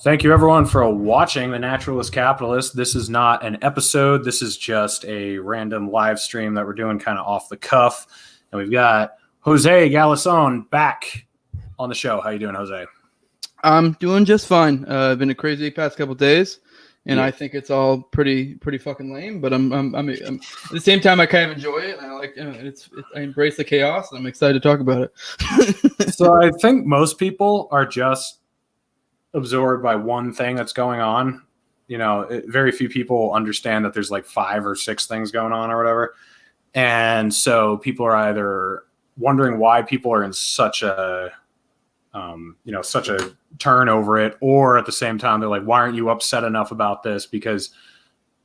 Thank you, everyone, for watching The Naturalist Capitalist. This is not an episode. This is just a random live stream that we're doing kind of off the cuff. And we've got Jose Galison back on the show. How you doing, Jose? I'm doing just fine. Been a crazy past couple days, and I think it's all pretty fucking lame. But I'm at the same time, I kind of enjoy it. And I like I embrace the chaos, and I'm excited to talk about it. So I think most people are just absorbed by one thing that's going on. You know, very few people understand that there's like 5 or 6 things going on or whatever. And so people are either wondering why people are in such a such a turn over it, or at the same time they're like, why aren't you upset enough about this? Because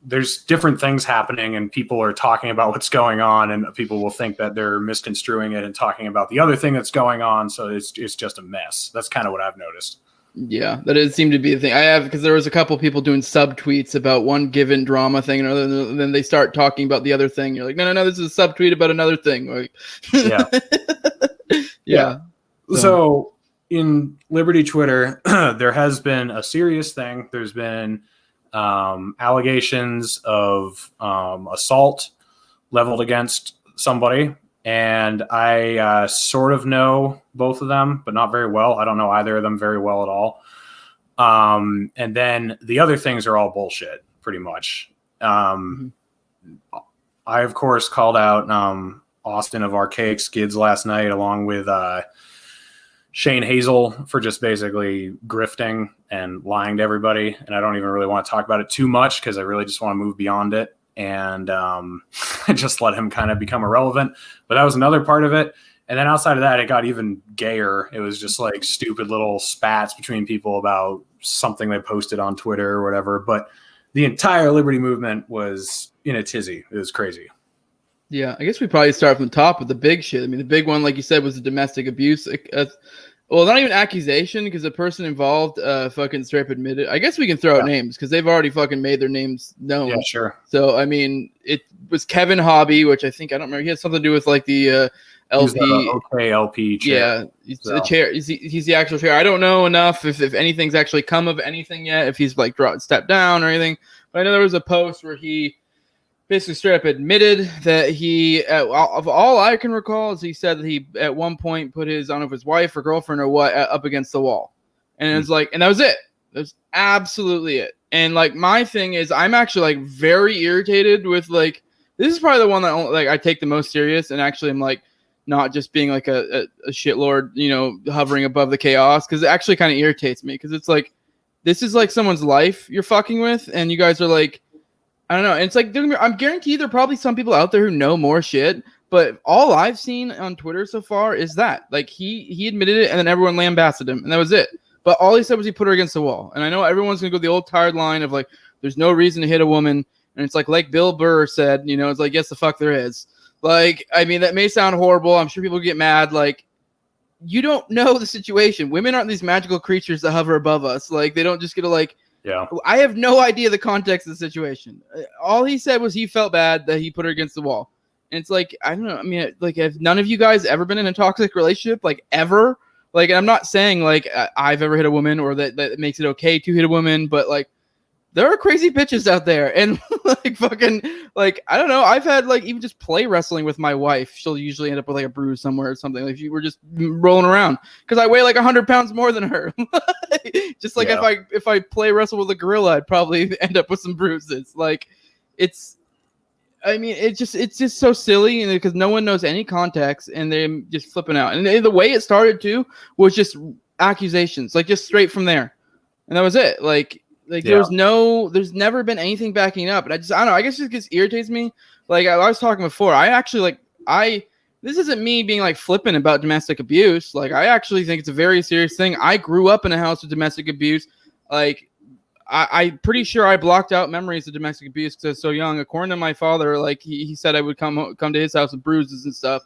there's different things happening and people are talking about what's going on, and people will think that they're misconstruing it and talking about the other thing that's going on. So it's just a mess. That's kind of what I've noticed. Yeah, that does seem to be the thing. I have, because there was a couple people doing subtweets about one given drama thing, and then they start talking about the other thing. You're like, no, this is a subtweet about another thing. Like, yeah. So in Liberty Twitter, there has been a serious thing. There's been allegations of assault leveled against somebody. And I sort of know both of them, but not very well. I don't know either of them very well at all. And then the other things are all bullshit, pretty much. I, of course, called out Austin of Archaic Skids last night, along with Shane Hazel, for just basically grifting and lying to everybody. And I don't even really want to talk about it too much because I really just want to move beyond it. And I just let him kind of become irrelevant. But that was another part of it. And then outside of that, it got even gayer. It was just like stupid little spats between people about something they posted on Twitter or whatever. But the entire Liberty movement was in a tizzy. It was crazy. Yeah, I guess we probably start from the top with the big shit. I mean, the big one, like you said, was the domestic abuse. Well, not even accusation, because the person involved fucking straight up admitted. I guess we can throw out names because they've already fucking made their names known. Yeah, sure. So, I mean, it was Kevin Hobby, which I don't remember. He had something to do with like the LP. LP chair. Yeah, he's the chair. He's the actual chair. I don't know enough if anything's actually come of anything yet, if he's like stepped down or anything. But I know there was a post where he basically straight up admitted that he, of all I can recall, is he said that he at one point put his, I don't know if his wife or girlfriend or what, up against the wall. And it was like, and that was it. That was absolutely it. And like, my thing is, I'm actually like very irritated with like, this is probably the one that like I take the most serious, and actually I'm like not just being like a shitlord, you know, hovering above the chaos, because it actually kind of irritates me, because it's like, this is like someone's life you're fucking with, and you guys are like, I don't know. It's like, I'm guaranteed there are probably some people out there who know more shit, but all I've seen on Twitter so far is that like he admitted it, and then everyone lambasted him, and that was it. But all he said was he put her against the wall. And I know everyone's gonna go the old tired line of like, there's no reason to hit a woman, and it's like Bill Burr said, you know, it's like, yes, the fuck there is. Like, I mean, that may sound horrible. I'm sure people get mad. Like, you don't know the situation. Women aren't these magical creatures that hover above us. Like, they don't just get to like. Yeah, I have no idea the context of the situation. All he said was he felt bad that he put her against the wall. And it's like, I don't know. I mean, like, have none of you guys ever been in a toxic relationship? Like, ever? Like, I'm not saying, like, I've ever hit a woman or that makes it okay to hit a woman. But, like, there are crazy bitches out there. And, like, fucking, like, I don't know. I've had, like, even just play wrestling with my wife. She'll usually end up with, like, a bruise somewhere or something. Like, we're just rolling around. Because I weigh, like, 100 pounds more than her. Just like if I play wrestle with a gorilla, I'd probably end up with some bruises. Like, it's just so silly, and because no one knows any context, and they're just flipping out. And the way it started too was just accusations, like just straight from there, and that was it. Like there's never been anything backing up, and I don't know. I guess it just irritates me. Like I was talking before, this isn't me being like flippant about domestic abuse. Like, I actually think it's a very serious thing. I grew up in a house with domestic abuse. Like, I'm pretty sure I blocked out memories of domestic abuse because I was so young. According to my father, like he said I would come to his house with bruises and stuff.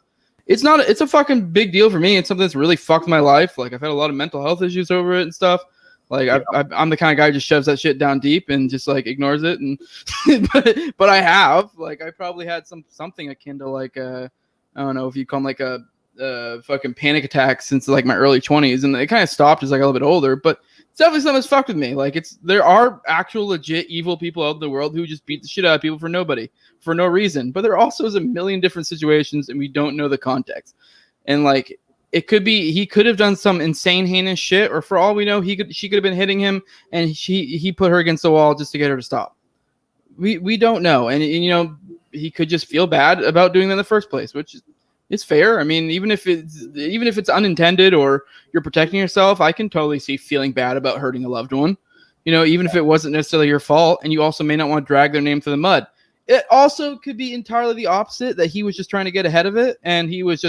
It's a fucking big deal for me. It's something that's really fucked my life. Like, I've had a lot of mental health issues over it and stuff. Like, I'm the kind of guy who just shoves that shit down deep and just like ignores it. And but I have, like, I probably had something akin to like I don't know if you call them like a fucking panic attack since like my early 20s, and it kind of stopped as I got a little bit older. But definitely something that's fucked with me. Like there are actual legit evil people out in the world who just beat the shit out of people for no reason. But there also is a million different situations, and we don't know the context. And like it could be he could have done some insane heinous shit, or for all we know, she could have been hitting him, and he put her against the wall just to get her to stop. We don't know, and you know he could just feel bad about doing that in the first place, which is fair. I mean, even if it's unintended or you're protecting yourself, I can totally see feeling bad about hurting a loved one. You know, even if it wasn't necessarily your fault, and you also may not want to drag their name through the mud. It also could be entirely the opposite, that he was just trying to get ahead of it, and he was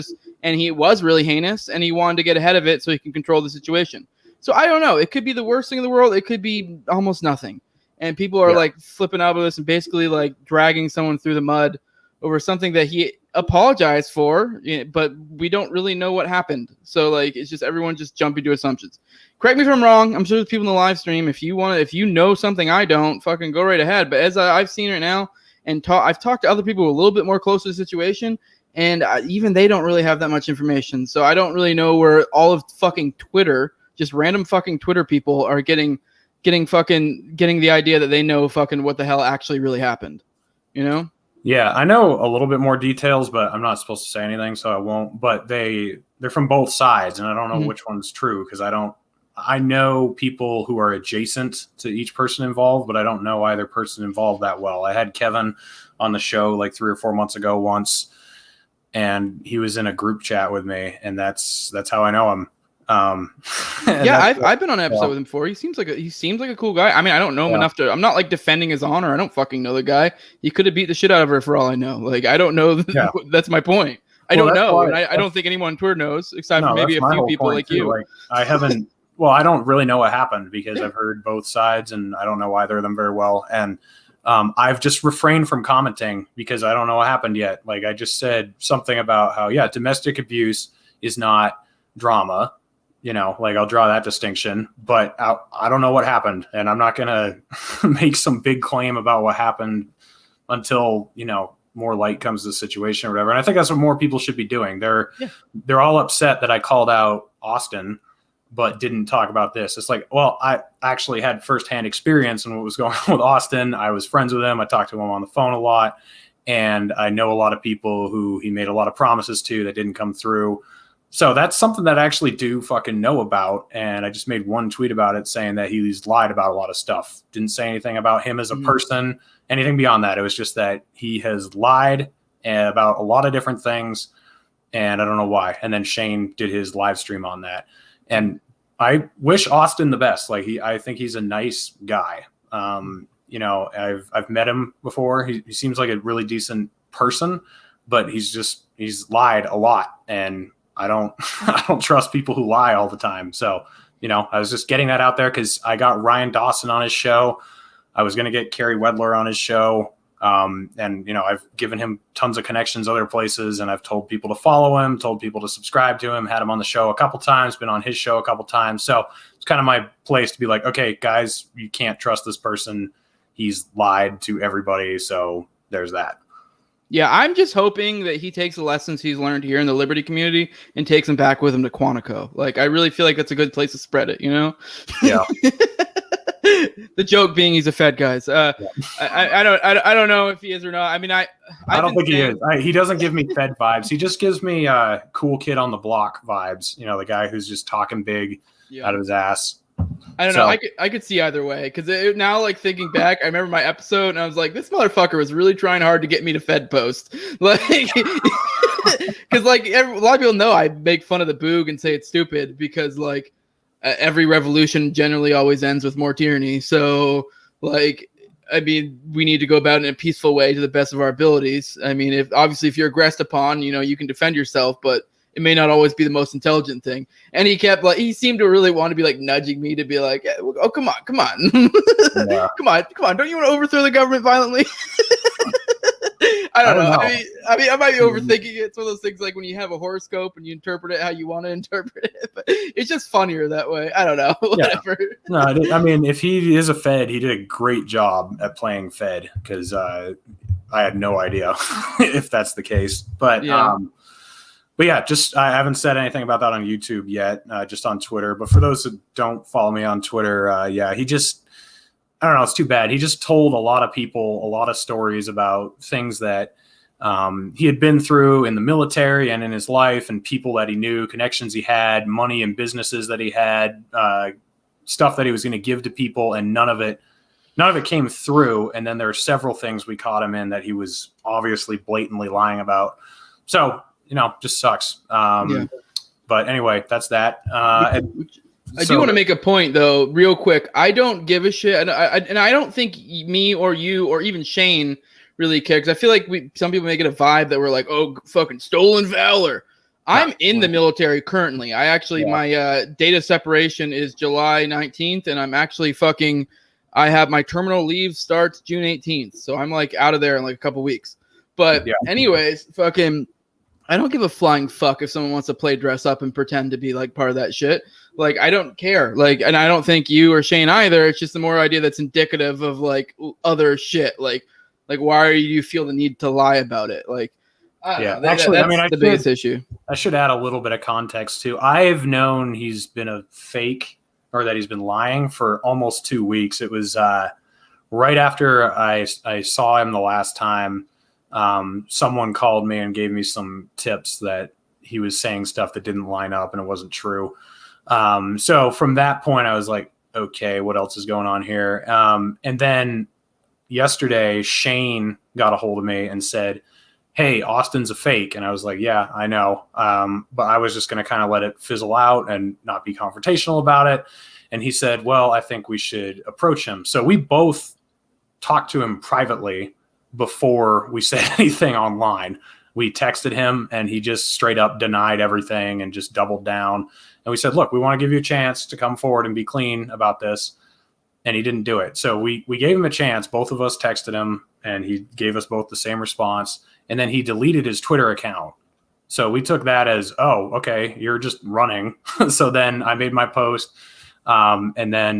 really heinous, and he wanted to get ahead of it so he can control the situation. So I don't know. It could be the worst thing in the world. It could be almost nothing. And people are like flipping out of this and basically like dragging someone through the mud over something that he apologized for, but we don't really know what happened. So like it's just everyone just jumping to assumptions. Correct me if I'm wrong. I'm sure there's people in the live stream. If you know something I don't, fucking go right ahead. But as I've seen right now, and I've talked to other people who are a little bit more close to the situation, and even they don't really have that much information. So I don't really know where all of fucking Twitter, just random fucking Twitter people, are getting the idea that they know fucking what the hell actually really happened. You know? Yeah, I know a little bit more details, but I'm not supposed to say anything, so I won't. But they're from both sides, and I don't know which one's true because I know people who are adjacent to each person involved, but I don't know either person involved that well. I had Kevin on the show like 3 or 4 months ago once, and he was in a group chat with me, and that's how I know him. Yeah, I've been on an episode with him before. He seems like a cool guy. I mean, I don't know him enough to. I'm not like defending his honor. I don't fucking know the guy. He could have beat the shit out of her for all I know. Like I don't know. That's my point. I don't know, and I don't think anyone on Twitter knows, except for maybe a few people like you. Like I haven't. Well, I don't really know what happened because I've heard both sides, and I don't know either of them very well. And I've just refrained from commenting because I don't know what happened yet. Like I just said something about how domestic abuse is not drama. You know, like I'll draw that distinction, but I don't know what happened, and I'm not going to make some big claim about what happened until, more light comes to the situation or whatever. And I think that's what more people should be doing. They're all upset that I called out Austin, but didn't talk about this. It's like, well, I actually had firsthand experience in what was going on with Austin. I was friends with him. I talked to him on the phone a lot, and I know a lot of people who he made a lot of promises to that didn't come through. So that's something that I actually do fucking know about. And I just made one tweet about it saying that he's lied about a lot of stuff. Didn't say anything about him as a person, anything beyond that. It was just that he has lied about a lot of different things. And I don't know why. And then Shane did his live stream on that. And I wish Austin the best. Like I think he's a nice guy. I've met him before. He seems like a really decent person, but he's lied a lot. And I don't trust people who lie all the time. So, I was just getting that out there because I got Ryan Dawson on his show. I was going to get Kerry Wedler on his show. I've given him tons of connections other places, and I've told people to follow him, told people to subscribe to him, had him on the show a couple times, been on his show a couple times. So it's kind of my place to be like, okay, guys, you can't trust this person. He's lied to everybody. So there's that. Yeah, I'm just hoping that he takes the lessons he's learned here in the Liberty community and takes them back with him to Quantico. Like, I really feel like that's a good place to spread it, Yeah. The joke being he's a Fed, guys. I don't know if he is or not. I mean, I don't think he is. He doesn't give me Fed vibes. He just gives me cool kid on the block vibes. The guy who's just talking big out of his ass. I don't know. I could see either way because now, like thinking back, I remember my episode and I was like, this motherfucker was really trying hard to get me to Fed post, like, because like a lot of people know I make fun of the boog and say it's stupid because like every revolution generally always ends with more tyranny. So like, I mean, we need to go about it in a peaceful way to the best of our abilities. I mean, if you're aggressed upon, you can defend yourself, but it may not always be the most intelligent thing. And he seemed to really want to be like nudging me to be like, oh, come on. Yeah. come on. Don't you want to overthrow the government violently? I don't know. I mean, I might be overthinking it. It's one of those things like when you have a horoscope and you interpret it how you want to interpret it, but it's just funnier that way. I don't know. Whatever. Yeah. No, I mean, if he is a Fed, he did a great job at playing Fed because I had no idea if that's the case. But But yeah, I haven't said anything about that on YouTube yet, just on Twitter. But for those who don't follow me on Twitter, he just, I don't know, it's too bad. He just told a lot of people a lot of stories about things that he had been through in the military and in his life, and people that he knew, connections he had, money and businesses that he had, stuff that he was going to give to people, and none of it came through. And then there are several things we caught him in that he was obviously blatantly lying about. So, just sucks. But anyway, that's that. I do want to make a point, though, real quick. I don't give a shit, and I don't think me or you or even Shane really care, because I feel like some people make it a vibe that we're like, oh, fucking stolen valor. I'm in the military currently. I actually, my date of separation is July 19th, and I'm actually I have my terminal leave starts June 18th, so I'm like out of there in like a couple weeks. But anyways, I don't give a flying fuck if someone wants to play dress up and pretend to be like part of that shit. Like, I don't care. Like, and I don't think you or Shane either. It's just the more idea that's indicative of like other shit. Like why do you feel the need to lie about it? Like, I don't know. Actually, that's the biggest issue. I should add a little bit of context too. I've known he's been a fake, or that he's been lying, for almost 2 weeks. It was right after I saw him the last time. Someone called me and gave me some tips that he was saying stuff that didn't line up and it wasn't true. So from that point, I was like, okay, what else is going on here? And then yesterday, Shane got a hold of me and said, hey, Austin's a fake. And I was like, yeah, I know. But I was just going to kind of let it fizzle out and not be confrontational about it. And he said, well, I think we should approach him. So we both talked to him privately before we said anything online. We texted him and he just straight up denied everything and just doubled down. And we said, look, we want to give you a chance to come forward and be clean about this. And he didn't do it. So we gave him a chance. Both of us texted him and he gave us both the same response. And then he deleted his Twitter account. So we took that as, oh, okay, you're just running. So then I made my post. And then,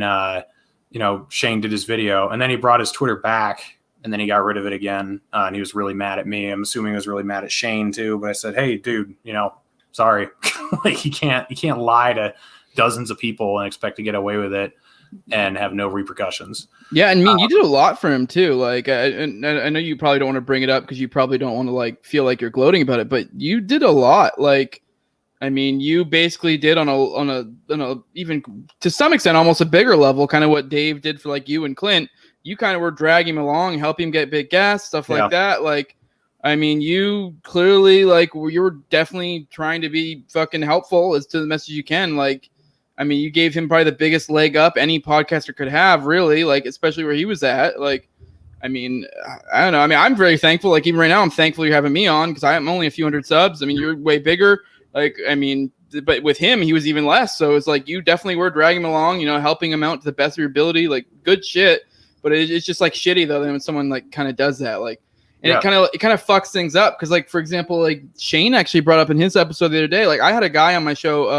Shane did his video, and then he brought his Twitter back, and then he got rid of it again. And he was really mad at me. I'm assuming he was really mad at Shane too. But I said, hey, dude, sorry. Like, you can't lie to dozens of people and expect to get away with it and have no repercussions. Yeah, and you did a lot for him too. Like, I know you probably don't want to bring it up because you probably don't want to like feel like you're gloating about it, but you did a lot. Like, I mean, you basically did on a even to some extent almost a bigger level, kind of what Dave did for like you and Clint. You kind of were dragging him along, helping him get big gas, stuff like that. Like, I mean, you clearly you were definitely trying to be fucking helpful as to the message you can. Like, I mean, you gave him probably the biggest leg up any podcaster could have, really, like, especially where he was at. Like, I mean, I don't know. I mean, I'm very thankful. Like, even right now, I'm thankful you're having me on because I'm only a few hundred subs. I mean, you're way bigger. Like, I mean, but with him, he was even less. So it's like you definitely were dragging him along, helping him out to the best of your ability. Like, good shit. But it's just like shitty though when someone like kind of does that. Like, and it kind of fucks things up because, like, for example, like Shane actually brought up in his episode the other day. Like, I had a guy on my show.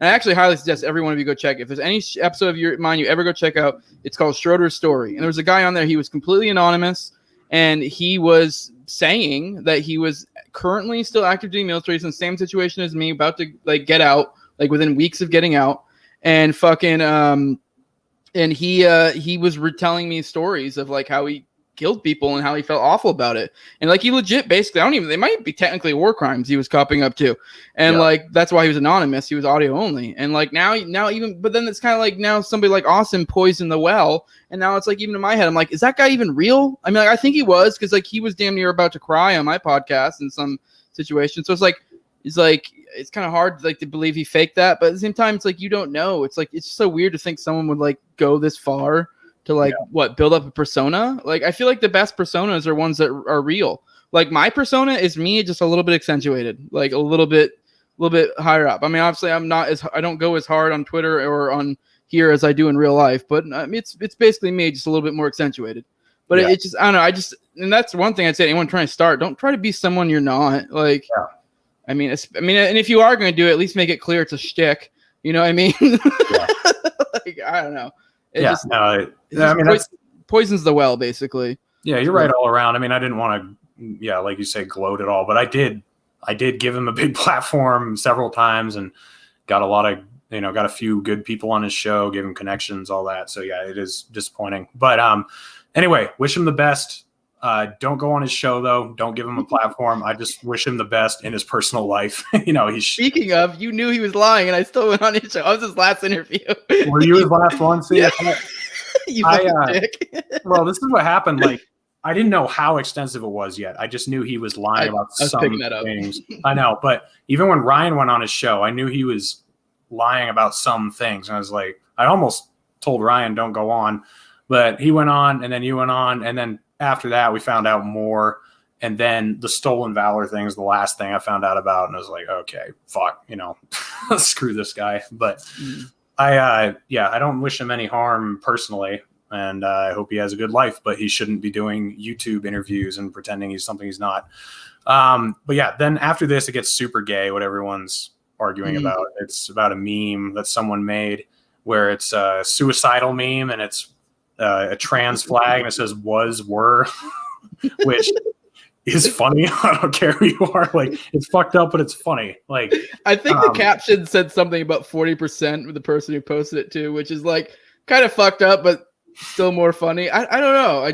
And I actually highly suggest every one of you go check it. If there's any episode of mine you ever go check out, it's called Schroeder's Story. And there was a guy on there. He was completely anonymous, and he was saying that he was currently still active duty military. He's in the same situation as me, about to like get out, like within weeks of getting out, and fucking and he was retelling me stories of like how he killed people and how he felt awful about it. And like he legit basically, they might be technically war crimes he was copping up to. And like, that's why he was anonymous. He was audio only. And like now even, but then it's kind of like now somebody like Austin poisoned the well. And now it's like, even in my head, I'm like, is that guy even real? I mean, like, I think he was, because like he was damn near about to cry on my podcast in some situation. So it's kind of hard like to believe he faked that. But at the same time, it's like, you don't know. It's like, it's just so weird to think someone would like go this far to like build up a persona. Like, I feel like the best personas are ones that are real. Like, my persona is me, just a little bit accentuated, like a little bit higher up. I mean, obviously I don't go as hard on Twitter or on here as I do in real life, but it's basically me, just a little bit more accentuated. But it just, I don't know. And that's one thing I'd say to anyone trying to start, don't try to be someone you're not. Like, I mean, and if you are going to do it, at least make it clear it's a shtick. You know what I mean? Like, I don't know. It poisons the well, basically. Yeah, you're right all around. I mean, I didn't want to, like you say, gloat at all, but I did I did give him a big platform several times and got got a few good people on his show, gave him connections, all that. So yeah, it is disappointing. But anyway, wish him the best. Don't go on his show though. Don't give him a platform. I just wish him the best in his personal life. Speaking of, you knew he was lying, and I still went on his show. I was his last interview. Were you his last one? See, yeah. You fucking dick. Well, this is what happened. Like, I didn't know how extensive it was yet. I just knew he was lying about some things. I know, but even when Ryan went on his show, I knew he was lying about some things. And I was like, I almost told Ryan, don't go on. But he went on, and then you went on. And then after that, we found out more. And then the stolen valor thing is the last thing I found out about. And I was like, okay, fuck, screw this guy. But I don't wish him any harm personally. And I hope he has a good life, but he shouldn't be doing YouTube interviews and pretending he's something he's not. But yeah, then after this, it gets super gay, what everyone's arguing about. It's about a meme that someone made where it's a suicidal meme and it's a trans flag and it says were, which is funny. I don't care who you are. Like, it's fucked up, but it's funny. Like, I think the caption said something about 40% with the person who posted it too, which is like kind of fucked up, but still more funny. I don't know.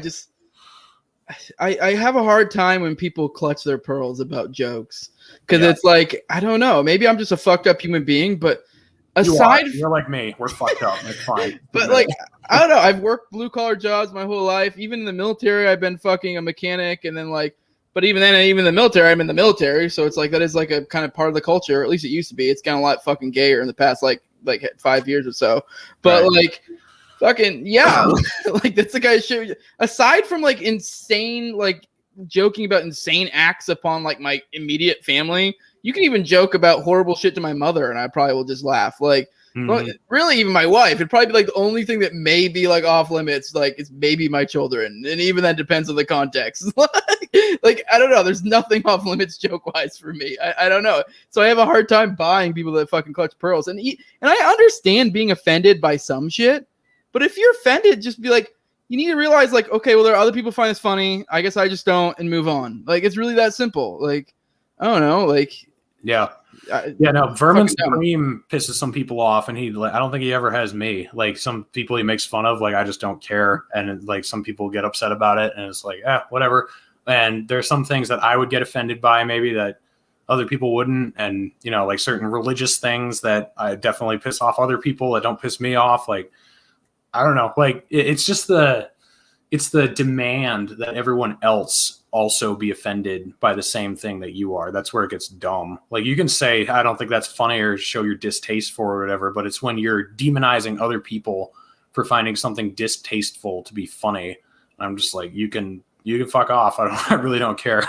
I have a hard time when people clutch their pearls about jokes because it's like, I don't know. Maybe I'm just a fucked up human being, but you're like me. We're fucked up. It's fine. But like, I don't know. I've worked blue collar jobs my whole life. Even in the military, I've been fucking a mechanic, and then like, but even then, even in the military, I'm in the military. So it's like that is like a kind of part of the culture. Or at least it used to be. It's gotten a lot fucking gayer in the past like 5 years or so. But like. Fucking yeah, like that's the guy shit. Aside from like insane, like joking about insane acts upon like my immediate family, you can even joke about horrible shit to my mother, and I probably will just laugh. Like, well, really, even my wife, it'd probably be like the only thing that may be like off limits. Like, it's maybe my children, and even that depends on the context. Like I don't know. There's nothing off limits joke wise for me. I don't know. So I have a hard time buying people that fucking clutch pearls, and I understand being offended by some shit. But if you're offended, just be like, you need to realize, like, okay, well, there are other people find this funny. I guess I just don't, and move on. Like, it's really that simple. Like, I don't know. Like, yeah. No, Vermin Supreme pisses some people off, and I don't think he ever has me. Like, some people he makes fun of, like, I just don't care. And, like, some people get upset about it, and it's like, whatever. And there's some things that I would get offended by, maybe that other people wouldn't. And, like certain religious things that I definitely piss off other people that don't piss me off. Like, I don't know. Like, it's just the demand that everyone else also be offended by the same thing that you are. That's where it gets dumb. Like, you can say, I don't think that's funny or show your distaste for or whatever, but it's when you're demonizing other people for finding something distasteful to be funny. I'm just like, you can fuck off. I really don't care.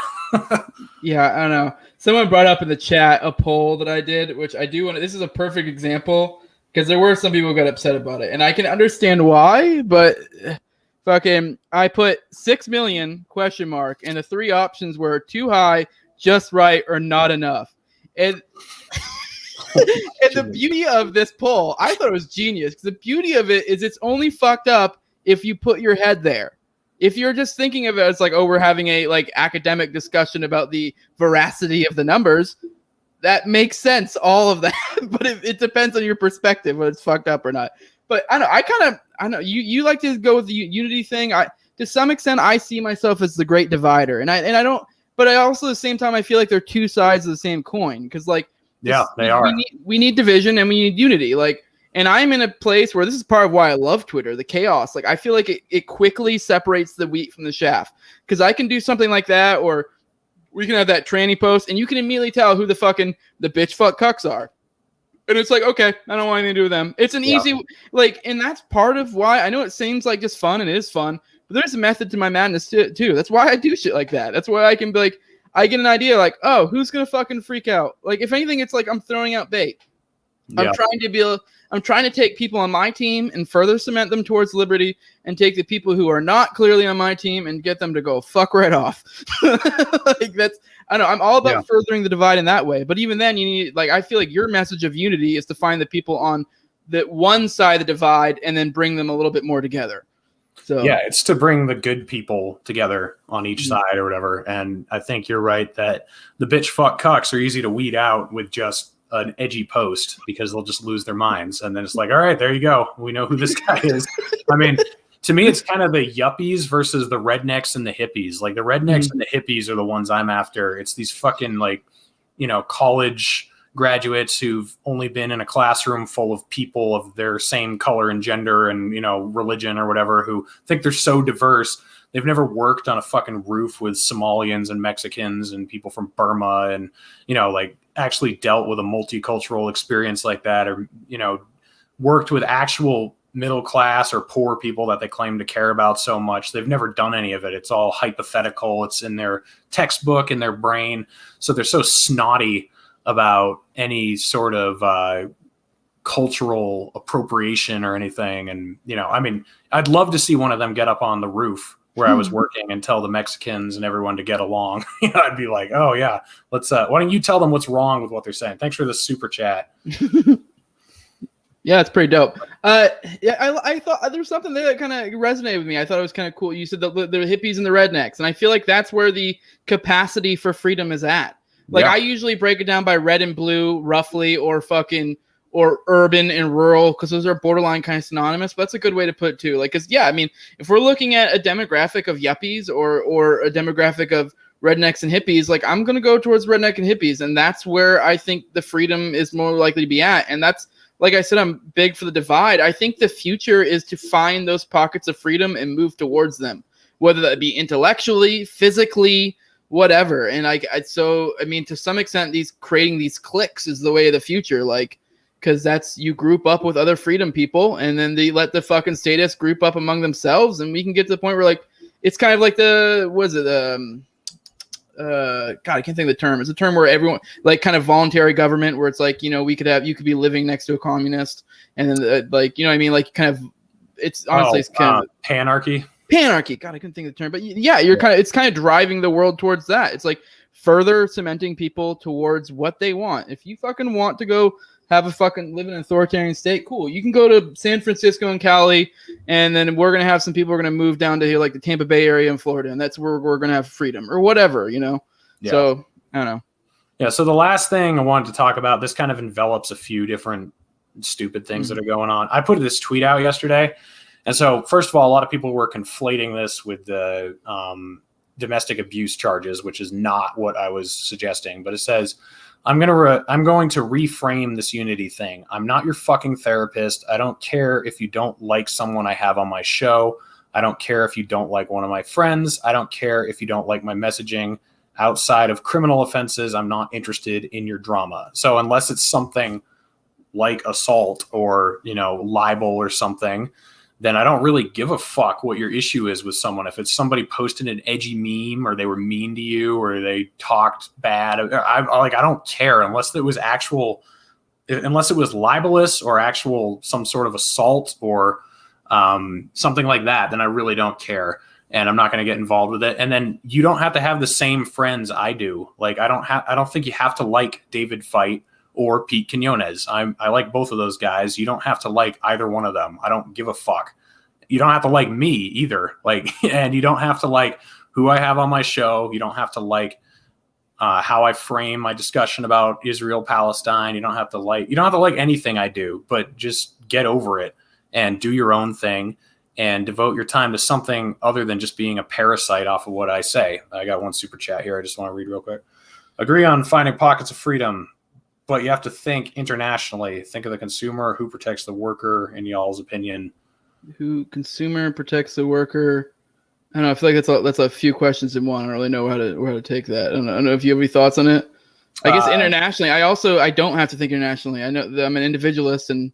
Yeah, I don't know. Someone brought up in the chat a poll that I did, which I do want to, this is a perfect example. Because there were some people who got upset about it. And I can understand why, but fucking, I put 6 million ? And the three options were too high, just right, or not enough. And, and the beauty of this poll, I thought it was genius. Because the beauty of it is it's only fucked up if you put your head there. If you're just thinking of it as like, oh, we're having a like academic discussion about the veracity of the numbers, that makes sense, all of that. But it depends on your perspective whether it's fucked up or not. But I know you like to go with the unity thing. To some extent, I see myself as the great divider, and I don't. But I also at the same time I feel like they're two sides of the same coin because like they are. We need division and we need unity. Like, and I'm in a place where this is part of why I love Twitter, the chaos. Like, I feel like it quickly separates the wheat from the chaff because I can do something like that or. We can have that tranny post, and you can immediately tell who the bitch fuck cucks are. And it's like, okay, I don't want anything to do with them. It's an easy, like, and that's part of why I know it seems like just fun, and it is fun, but there's a method to my madness too. That's why I do shit like that. That's why I can be like, I get an idea like, oh, who's going to fucking freak out? Like, if anything, it's like I'm throwing out bait. Yeah. I'm trying to take people on my team and further cement them towards liberty and take the people who are not clearly on my team and get them to go fuck right off. Like that's, I know I'm all about furthering the divide in that way. But even then you need, like, I feel like your message of unity is to find the people on the one side of the divide and then bring them a little bit more together. So yeah, it's to bring the good people together on each side or whatever. And I think you're right that the bitch fuck cucks are easy to weed out with just an edgy post because they'll just lose their minds. And then it's like, all right, there you go. We know who this guy is. I mean, to me, it's kind of the yuppies versus the rednecks and the hippies. Like the rednecks and the hippies are the ones I'm after. It's these fucking like, college graduates who've only been in a classroom full of people of their same color and gender and, religion or whatever, who think they're so diverse. They've never worked on a fucking roof with Somalians and Mexicans and people from Burma and, like actually dealt with a multicultural experience like that, or, worked with actual middle class or poor people that they claim to care about so much. They've never done any of it. It's all hypothetical. It's in their textbook, in their brain. So they're so snotty about any sort of cultural appropriation or anything. And, I'd love to see one of them get up on the roof where I was working and tell the Mexicans and everyone to get along. I'd be like, oh yeah, let's, why don't you tell them what's wrong with what they're saying? Thanks for the super chat. Yeah, it's pretty dope. I thought there was something there that kind of resonated with me. I thought it was kind of cool. You said the hippies and the rednecks, and I feel like that's where the capacity for freedom is at. Like I usually break it down by red and blue, roughly, or urban and rural, because those are borderline kind of synonymous. But that's a good way to put it too. Like, because if we're looking at a demographic of yuppies or a demographic of rednecks and hippies, like I'm gonna go towards redneck and hippies, and that's where I think the freedom is more likely to be at. And that's, like I said, I'm big for the divide. I think the future is to find those pockets of freedom and move towards them, whether that be intellectually, physically, whatever. And to some extent, creating these cliques is the way of the future. Like, because that's, you group up with other freedom people, and then they let the fucking statists group up among themselves, and we can get to the point where, like, it's kind of like God, I can't think of the term. It's a term where everyone, like, kind of voluntary government, where it's like, you could be living next to a communist, and then like, like kind of, it's honestly it's kind of panarchy. Panarchy. God, I couldn't think of the term, but it's kind of driving the world towards that. It's like further cementing people towards what they want. If you fucking want to go have a fucking live in an authoritarian state, cool. You can go to San Francisco and Cali, and then we're going to have some people who are going to move down to here, like the Tampa Bay area in Florida, and that's where we're going to have freedom or whatever, Yeah. So, I don't know. Yeah, so the last thing I wanted to talk about, this kind of envelops a few different stupid things that are going on. I put this tweet out yesterday. And so, first of all, a lot of people were conflating this with the domestic abuse charges, which is not what I was suggesting. But it says, I'm going to reframe this unity thing. I'm not your fucking therapist. I don't care if you don't like someone I have on my show. I don't care if you don't like one of my friends. I don't care if you don't like my messaging. Outside of criminal offenses, I'm not interested in your drama. So unless it's something like assault or, libel or something, then I don't really give a fuck what your issue is with someone. If it's somebody posted an edgy meme, or they were mean to you, or they talked bad, I don't care unless it was libelous or actual some sort of assault or something like that. Then I really don't care, and I'm not going to get involved with it. And then you don't have to have the same friends I do. Like I don't think you have to like David Feit or Pete Quinones. I like both of those guys. You don't have to like either one of them. I don't give a fuck. You don't have to like me either. Like, and you don't have to like who I have on my show. You don't have to like how I frame my discussion about Israel, Palestine. You don't have to like anything I do, but just get over it and do your own thing and devote your time to something other than just being a parasite off of what I say. I got one super chat here. I just want to read real quick. Agree on finding pockets of freedom, but you have to think internationally. Think of the consumer. Who protects the worker, in y'all's opinion? Who consumer protects the worker? I don't know. I feel like that's a few questions in one. I don't really know how to take that. I don't know if you have any thoughts on it. I guess internationally, I don't have to think internationally. I know that I'm an individualist, and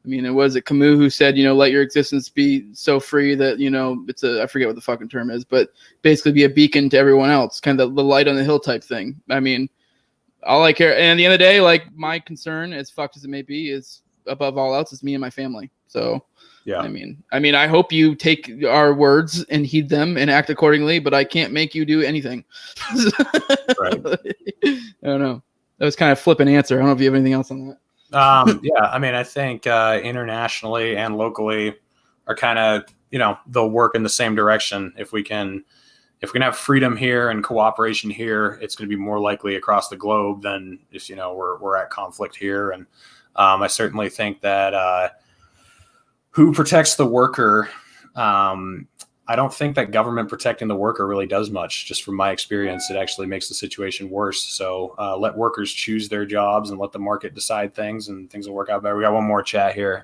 I mean, was it Camus who said, let your existence be so free that, it's I forget what the fucking term is, but basically be a beacon to everyone else, kind of the light on the hill type thing. I mean, all I care, and at the end of the day, like, my concern, as fucked as it may be, is above all else is me and my family. So, yeah, I mean, I hope you take our words and heed them and act accordingly, but I can't make you do anything. Right. I don't know. That was kind of a flippant answer. I don't know if you have anything else on that. Yeah, I mean, I think internationally and locally, are kind of, they'll work in the same direction. If we can have freedom here and cooperation here, it's going to be more likely across the globe than if, we're at conflict here. And I certainly think that who protects the worker, I don't think that government protecting the worker really does much. Just from my experience, it actually makes the situation worse. So let workers choose their jobs and let the market decide things, and things will work out better. We got one more chat here.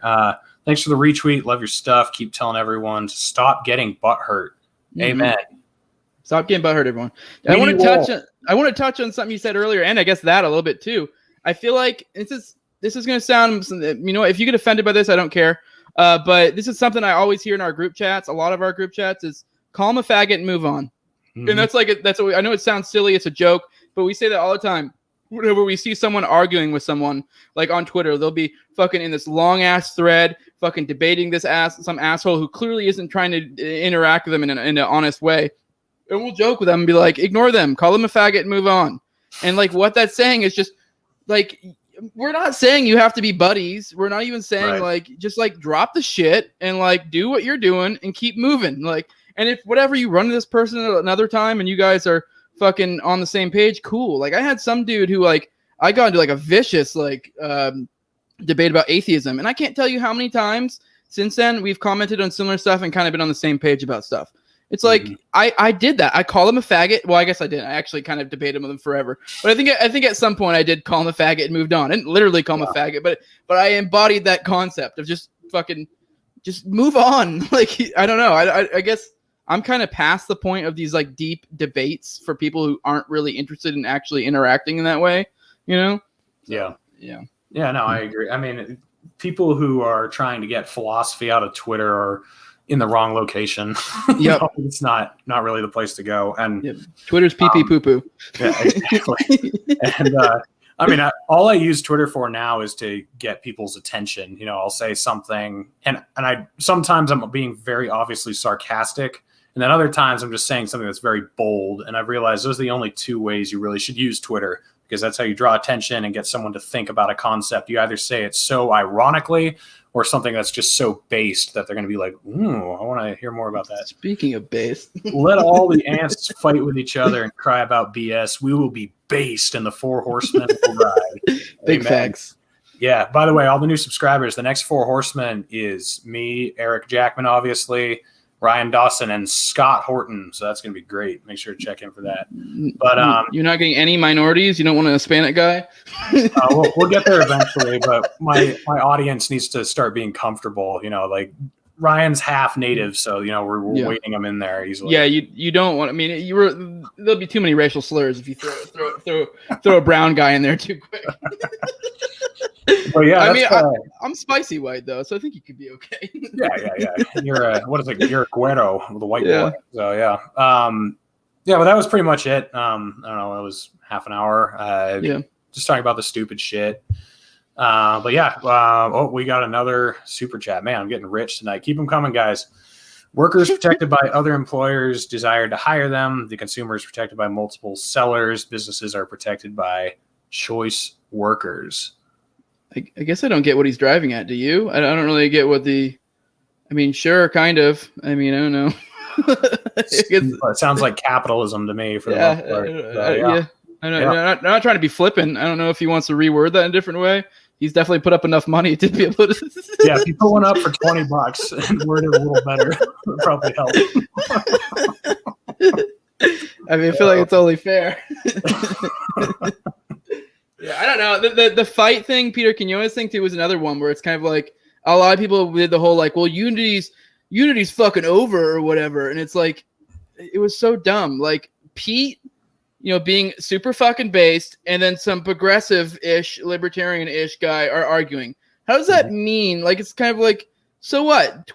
Thanks for the retweet. Love your stuff. Keep telling everyone to stop getting butthurt. Mm-hmm. Amen. Stop getting butthurt, everyone. I want to touch on something you said earlier, and I guess that a little bit too. I feel like this is going to sound, if you get offended by this, I don't care. But this is something I always hear in our group chats. A lot of our group chats is call him a faggot and move on. Mm-hmm. And I know it sounds silly. It's a joke, but we say that all the time. Whenever we see someone arguing with someone, like on Twitter, they'll be fucking in this long ass thread, fucking debating some asshole who clearly isn't trying to interact with them in an honest way. And we'll joke with them and be like, ignore them, call them a faggot and move on. And like what that's saying is just like, we're not saying you have to be buddies. We're not even saying just drop the shit and like do what you're doing and keep moving. Like, and if whatever you run to this person another time and you guys are fucking on the same page, cool. Like I had some dude who I got into a vicious debate about atheism. And I can't tell you how many times since then we've commented on similar stuff and kind of been on the same page about stuff. It's like, I did that. I call him a faggot. Well, I guess I didn't. I actually kind of debated with him forever. But I think at some point I did call him a faggot and moved on. I didn't literally call him a faggot, but I embodied that concept of just move on. Like, I don't know. I guess I'm kind of past the point of these deep debates for people who aren't really interested in actually interacting in that way, Yeah. Yeah, no, I agree. I mean, people who are trying to get philosophy out of Twitter are in the wrong location. Yep. It's not really the place to go. And Twitter's pee poo poo. Yeah, exactly. And all I use Twitter for now is to get people's attention. I'll say something and sometimes I'm being very obviously sarcastic, and then other times I'm just saying something that's very bold. And I've realized those are the only two ways you really should use Twitter, because that's how you draw attention and get someone to think about a concept. You either say it so ironically or something that's just so based that they're going to be like, I want to hear more about that. Speaking of based. Let all the ants fight with each other and cry about BS. We will be based and the 4 horsemen will ride. Big facts. Yeah. By the way, all the new subscribers, the next 4 horsemen is me, Eric Jackman, obviously, Ryan Dawson, and Scott Horton. So that's going to be great. Make sure to check in for that. But you're not getting any minorities? You don't want a Hispanic guy? We'll get there eventually, but my audience needs to start being comfortable. Ryan's half native, so we're weighting him in there easily. Yeah, you don't want. I mean, there'll be too many racial slurs if you throw a brown guy in there too quick. Well, yeah, I'm spicy white though, so I think you could be okay. yeah. You're you're a güero with a white boy. So yeah, but that was pretty much it. I don't know, it was half an hour. Just talking about the stupid shit. But yeah, we got another super chat. Man, I'm getting rich tonight. Keep them coming, guys. Workers protected by other employers desired to hire them. The consumer is protected by multiple sellers. Businesses are protected by choice workers. I guess I don't get what he's driving at. Do you? I don't really get what sure, kind of. I don't know. It sounds like capitalism to me for the most part. I know. I'm not trying to be flippant. I don't know if he wants to reword that in a different way. He's definitely put up enough money to be able to. Yeah, if you put one up for $20 and word it a little better, it would probably help. I feel like it's only fair. Yeah, I don't know. The fight thing, Peter Quinones thing too, was another one where it's kind of like a lot of people did the whole well, Unity's fucking over or whatever, and it's like it was so dumb. Like Pete, being super fucking based, and then some progressive-ish, libertarian-ish guy are arguing. How does that mean? Like it's kind of like, so what?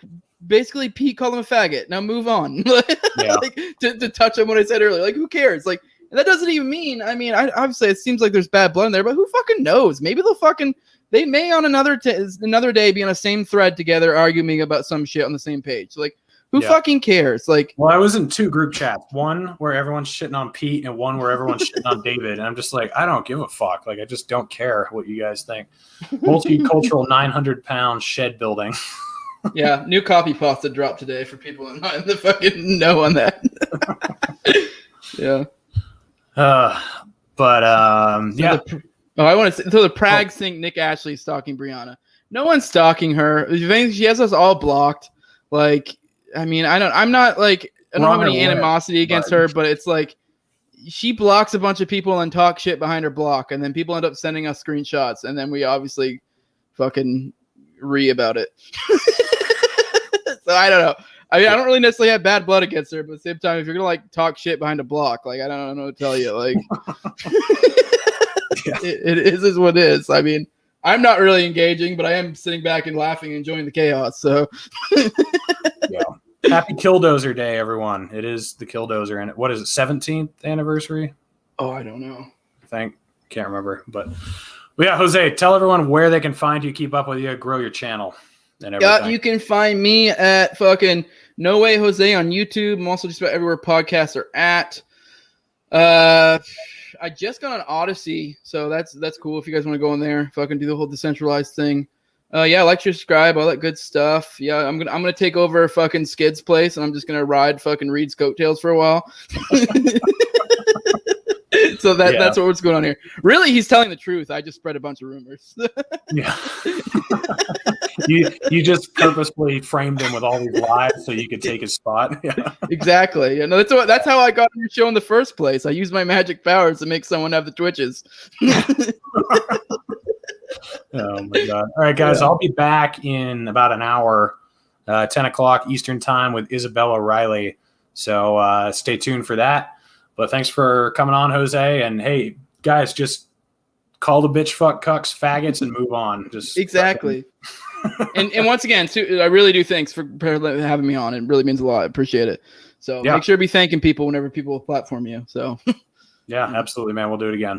Basically, Pete called him a faggot. Now move on. To touch on what I said earlier. Like who cares? Like. And that doesn't even mean, obviously it seems like there's bad blood in there, but who fucking knows? Maybe they may on another day be on the same thread together arguing about some shit on the same page. Like, who fucking cares? Like, well, I was in 2 group chats, one where everyone's shitting on Pete and one where everyone's shitting on David. And I'm just like, I don't give a fuck. Like, I just don't care what you guys think. Multicultural 900-pound shed building. Yeah, new copy pasta dropped today for people not in the fucking know on that. Yeah. Yeah. I want to say, so the Prags think Nick Ashley's stalking Brianna. No one's stalking her. She has us all blocked. Like, I mean, I'm not like, I don't have any animosity against her, but it's like, she blocks a bunch of people and talk shit behind her block, and then people end up sending us screenshots, and then we obviously fucking about it. So I don't know. I mean, I don't really necessarily have bad blood against her, but at the same time, if you're gonna like talk shit behind a block, like I don't know what to tell you. Like, it is what it is. I mean, I'm not really engaging, but I am sitting back and laughing and enjoying the chaos. So, yeah. Happy Killdozer Day, everyone. It is the Killdozer, and what is it, 17th anniversary? Oh, I don't know. Can't remember. But yeah, Jose, tell everyone where they can find you, keep up with you, grow your channel, and everything. Yeah, you can find me at fucking No Way Jose on YouTube. I'm also just about everywhere podcasts are at. I just got on Odyssey, so that's cool. If you guys want to go in there, fucking do the whole decentralized thing. Yeah, like, subscribe, all that good stuff. Yeah, I'm gonna take over fucking Skid's place, and I'm just gonna ride fucking Reed's coattails for a while. So that's what's going on here. Really, he's telling the truth. I just spread a bunch of rumors. Yeah. You just purposely framed him with all these lies so you could take his spot. Yeah. Exactly. Yeah, no, that's how I got on your show in the first place. I used my magic powers to make someone have the twitches. Oh my god! All right, guys, I'll be back in about an hour, 10 o'clock Eastern time with Isabella Riley. So stay tuned for that. But thanks for coming on, Jose. And hey, guys, just call the bitch, fuck, cucks, faggots, and move on. Just exactly. and once again, I really do thanks for having me on. It really means a lot. I appreciate it. So make sure to be thanking people whenever people platform you. So yeah, absolutely, man. We'll do it again.